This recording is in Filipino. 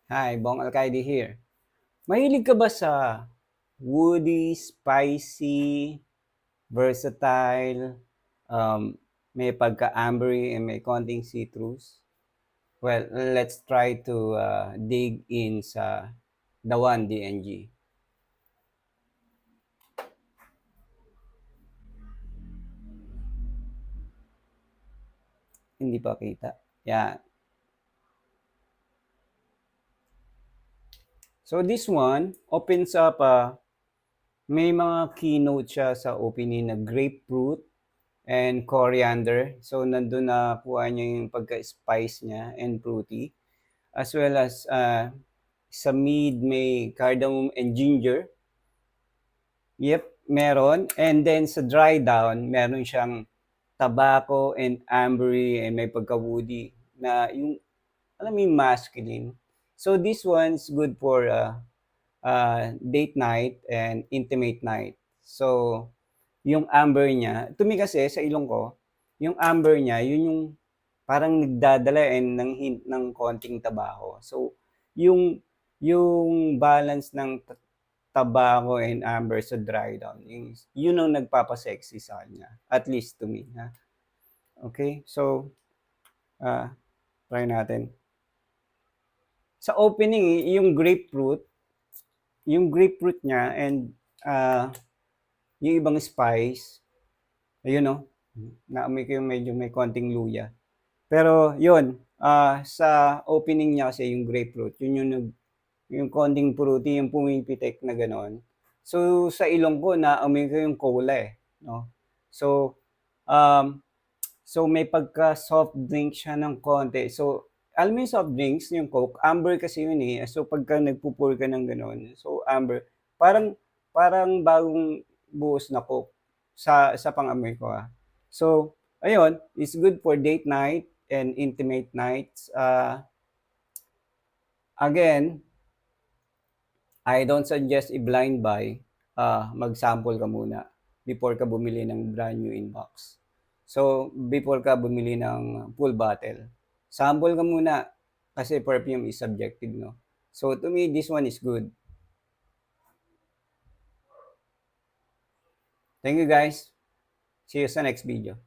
Hi, Bong Alcaide here. Mahilig ka ba sa woody, spicy, versatile, may pagka-ambery and may konting citrus? Well, let's try to dig in sa the one DNG. Hindi pa kita. Yeah. So this one opens up, may mga keynote siya sa opening na grapefruit and coriander. So nandun na kuha niya yung pagka-spice niya and fruity. As well as sa mid may cardamom and ginger. Yep, meron. And then sa dry down, meron siyang tobacco and ambery and may pagka-woody na yung, alam mo yung masculine. So this one's good for date night and intimate night. So yung amber niya, to me kasi sa ilong ko, yung amber niya, yun yung parang nagdadala and ng hint ng konting tabaho. So yung balance ng tobacco and amber sa dry down, yun ang nagpapasexy sa kanya. At least to me. Ha? Okay? So, uh, try natin. Sa opening, yung grapefruit niya and yung ibang spice, ayun no, naamoy ko yung medyo may konting luya. Pero yun, sa opening niya kasi yung grapefruit, yun yung konting fruity, yung pumipitik na ganon. So, sa ilong ko, naamoy ko yung cola eh. No? So, um, so may pagka soft drink siya ng konti. So, alam mo yung soft drinks, yung Coke, amber kasi yun eh. So, pagka nagpupur ka ng ganon, so amber, parang, parang bagong buhos na Coke sa pang-amoy ko ah. So, ayun, it's good for date night and intimate nights. Again, I don't suggest i-blind buy. Mag-sample ka muna before ka bumili ng brand new inbox. So, before ka bumili ng full bottle, sample ka muna kasi perfume is subjective, no? So, to me, this one is good. Thank you, guys. See you sa next video.